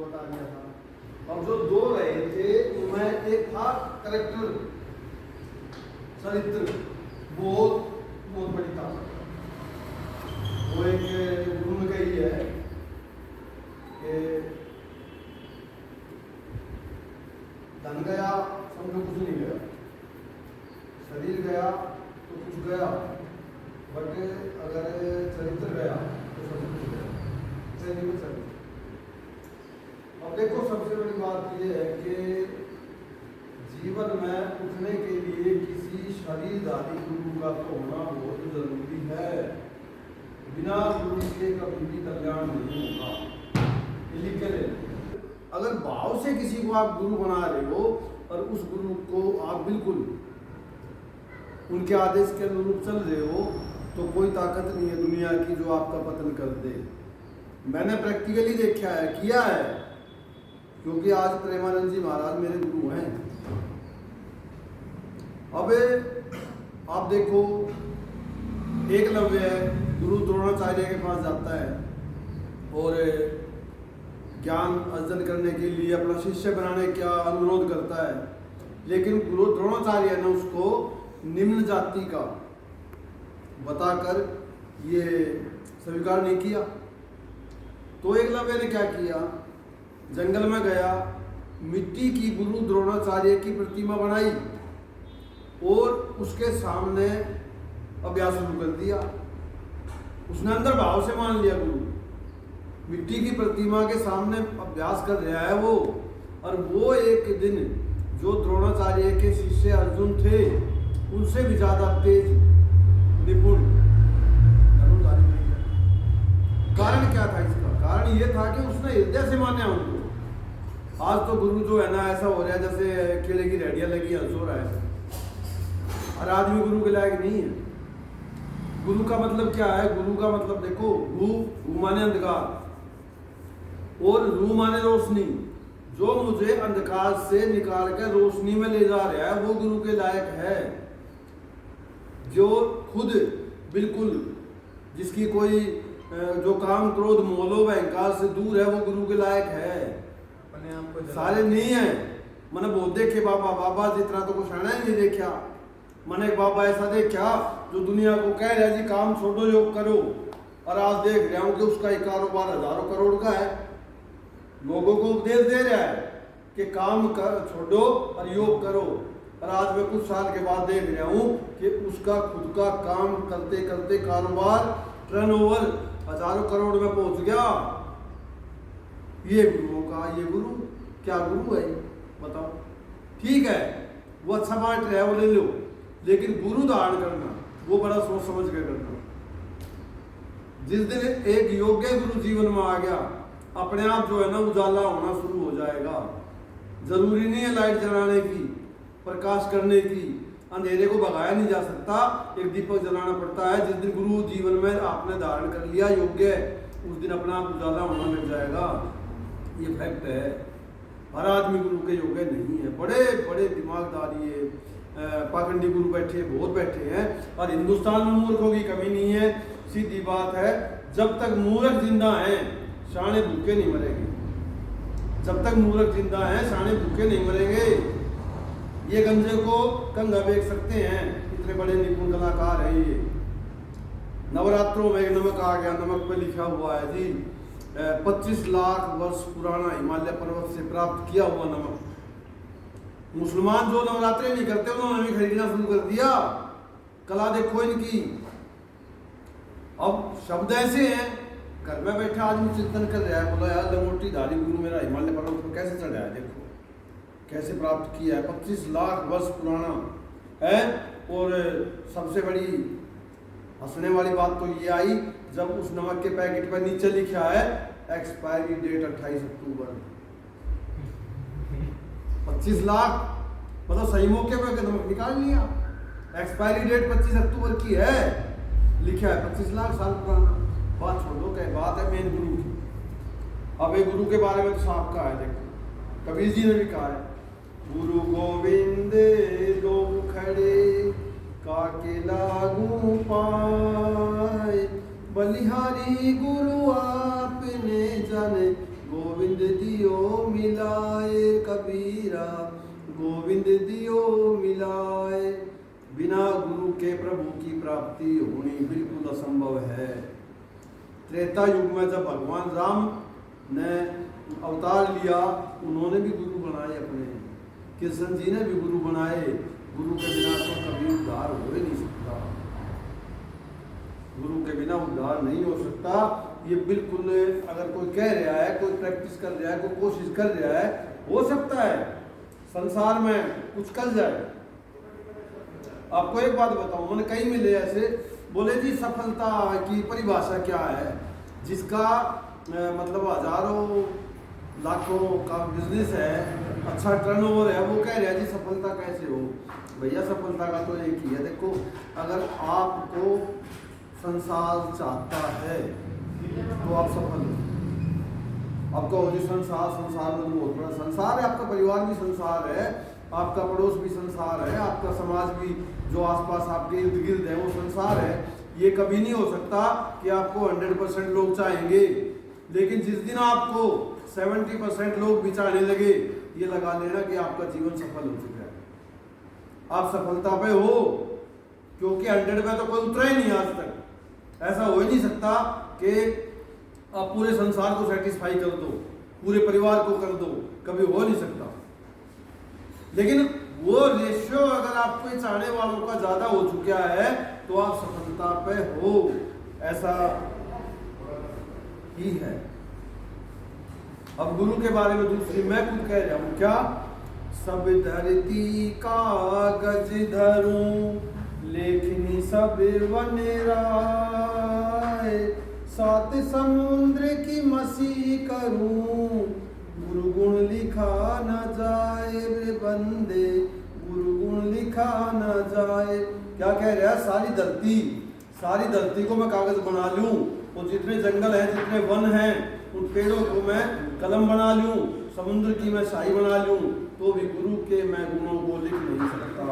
बता दिया था। अब जो दो रहे थे उनमें एक था करेक्टर, चरित्र, वो बहुत बड़ी ताकत है। वो एक गुण का ही है कि धन गया समझो कुछ नहीं गया, शरीर गया तो कुछ गया, बट अगर चरित्र गया तो सब कुछ गया। चरित्र। अब देखो सबसे बड़ी बात यह है कि जीवन में उठने के लिए किसी शरीरधारी गुरु का तो होना बहुत जरूरी है। बिना गुरु के कभी भी कल्याण नहीं होगा। ये लिख के ले। अगर भाव से किसी को आप गुरु बना रहे हो और उस गुरु को आप बिल्कुल उनके आदेश के अनुरूप चल रहे हो तो कोई ताकत नहीं है दुनिया की जो आपका पतन कर दे। मैंने प्रैक्टिकली देखा है, किया है, क्योंकि आज प्रेमानंद जी महाराज मेरे गुरु हैं। अब आप देखो एकलव्य है, गुरु द्रोणाचार्य के पास जाता है और ज्ञान अर्जन करने के लिए अपना शिष्य बनाने का अनुरोध करता है, लेकिन गुरु द्रोणाचार्य ने उसको निम्न जाति का बताकर ये स्वीकार नहीं किया। तो एकलव्य ने क्या किया, जंगल में गया, मिट्टी की गुरु द्रोणाचार्य की प्रतिमा बनाई और उसके सामने अभ्यास शुरू कर दिया। उसने अंदर भाव से मान लिया गुरु मिट्टी की प्रतिमा के सामने अभ्यास कर रहा है वो। और वो एक दिन जो द्रोणाचार्य के शिष्य अर्जुन थे उनसे भी ज्यादा तेज निपुण धनुर्धारी बन गया। कारण क्या था इसका? कारण ये था कि उसने हृदय से माना उनको। आज तो गुरु जो है ना ऐसा हो रहा है जैसे केले की रेडियां लगी हंस हो रहा है। हर आदमी गुरु के लायक नहीं है। गुरु का मतलब क्या है? गुरु का मतलब देखो, गु माने अंधकार और रू माने रोशनी। जो मुझे अंधकार से निकाल कर रोशनी में ले जा रहा है वो गुरु के लायक है। जो खुद बिल्कुल जिसकी कोई जो काम क्रोध मोलो अहंकार से दूर है वो गुरु के लायक है। अपने आप को सारे नहीं है। मैंने बहुत देखे बाबा जितना तो कुछ आना ही नहीं देखा। मैंने एक बाबा ऐसा देखा जो दुनिया को कह रहा है जी काम छोड़ो योग करो, और आज देख रहा हूं कि उसका एक कारोबार हजारों करोड़ का है। लोगों को उपदेश दे रहा है कि काम कर छोड़ो और योग करो, और आज मैं कुछ साल के बाद देख रहा हूं कि उसका खुद का काम करते करते कारोबार टर्नओवर हजारों करोड़ में पहुंच गया। ये गुरुओं का ये गुरु क्या गुरु है बताओ? ठीक है वो अच्छा बांट रहा है वो ले लो, लेकिन गुरु धारण करना वो बड़ा सोच समझ के करना। जिस दिन एक योग्य गुरु जीवन में आ गया अपने आप जो है ना उजाला होना शुरू हो जाएगा। जरूरी नहीं है लाइट जलाने की, प्रकाश करने की। अंधेरे को भगाया नहीं जा सकता, एक दीपक जलाना पड़ता है। जिस दिन गुरु जीवन में आपने धारण कर लिया योग्य, उस दिन अपना आप उजाला होना लग जाएगा। ये फैक्ट है। हर आदमी गुरु के योग्य नहीं है। बड़े बड़े दिमागदारी पाखंडी गुरु बैठे बहुत बैठे हैं, और हिंदुस्तान में मूर्खों की कमी नहीं है। सीधी बात है, जब तक मूर्ख जिंदा हैं शाणे भूखे नहीं मरेंगे। जब तक मूर्ख जिंदा हैं शाणे भूखे नहीं मरेंगे। ये गंजे को कंधा बेच सकते हैं, इतने बड़े निपुण कलाकार हैं ये। नवरात्रों में नमक आ गया, नमक पे लिखा हुआ है जी 25 लाख वर्ष पुराना हिमालय पर्वत से प्राप्त किया हुआ नमक। मुसलमान जो नवरात्रे नहीं करते उन्होंने भी खरीदना शुरू कर दिया। कला देखो इनकी। अब शब्द ऐसे हैं, घर में बैठा आदमी चिंतन कर रहा है, बोला यार लंगोटी धारी गुरु मेरा हिमालय पर्वत पर कैसे चढ़ा है, देखो कैसे प्राप्त किया है। 25 लाख वर्ष पुराना है। और सबसे बड़ी हंसने वाली बात तो ये आई जब उस नमक के पैकेट पर नीचे लिखा है एक्सपायरी डेट 28 अक्टूबर। 25 लाख मतलब सही मौके पर नमक निकाल लिया। एक्सपायरी डेट 25 अक्टूबर की है, लिखा है 25 लाख साल पुराना। बात छोड़ दो, क्या बात है मेन गुरु की। अब एक गुरु के बारे में तो साफ कहा है, देखो कबीर जी ने भी कहा है, गुरु गोविंद दो खड़े काके लागू पाए, बलिहारी गुरु आपने जाने गोविंद दियो मिलाए कबीरा, गोविंद दियो मिलाए। बिना गुरु के प्रभु की प्राप्ति होनी बिल्कुल असंभव है। त्रेता युग में जब भगवान राम ने अवतार लिया, उन्होंने भी गुरु बनाए अपने, कृष्ण जी ने भी गुरु बनाए। गुरु के बिना तो कभी उद्धार हो ही नहीं सकता, गुरु के बिना उद्धार नहीं हो सकता। ये बिल्कुल, अगर कोई कह रहा है, कोई प्रैक्टिस कर रहा है, कोई कोशिश कर रहा है, हो सकता है संसार में कुछ कर जाए। आपको एक बात बताऊं, मैंने कई मिले ऐसे, बोले जी सफलता की परिभाषा क्या है, जिसका मतलब हजारों लाखों का बिजनेस है, अच्छा टर्नओवर है, वो कह रहा है जी सफलता कैसे हो। भैया सफलता का तो एक ही है, देखो अगर आपको संसार चाहता है तो आप सफल हो। आपका वो जो संसार में बहुत बड़ा संसार है, आपका परिवार भी संसार है, आपका पड़ोस भी संसार है, आपका समाज भी जो आसपास आपके इर्द गिर्द है वो संसार है। ये कभी नहीं हो सकता कि आपको 100% लोग चाहेंगे, लेकिन जिस दिन आपको 70% लोग भी चाहने लगे, ये लगा लेना कि आपका जीवन सफल हो चुका है, आप सफलता पे हो। क्योंकि 100 पे तो कोई उतरा ही नहीं आज तक। ऐसा हो ही नहीं सकता कि आप पूरे संसार को सेटिस्फाई कर दो, पूरे परिवार को कर दो, कभी हो नहीं सकता। लेकिन वो रेशियो अगर आपको चाहने वालों का ज्यादा हो चुका है तो आप सफलता पे हो, ऐसा ही है। अब गुरु के बारे में दूसरी मैं खुद कह रहा हूं, क्या सब धरती कागज धरूं, लेखनी सब वन राय, सात समुद्र की मसी करूं, गुरु गुण लिखा न जाए रे बंदे, गुरु गुण लिखा न जाए। क्या कह रहा है, सारी धरती को मैं कागज बना लूं, और जितने जंगल हैं, जितने वन हैं, उन पेड़ों को मैं कलम बना लूं, समुद्र की मैं शाही बना लूं, तो भी गुरु के मैं गुणों को लिख नहीं सकता।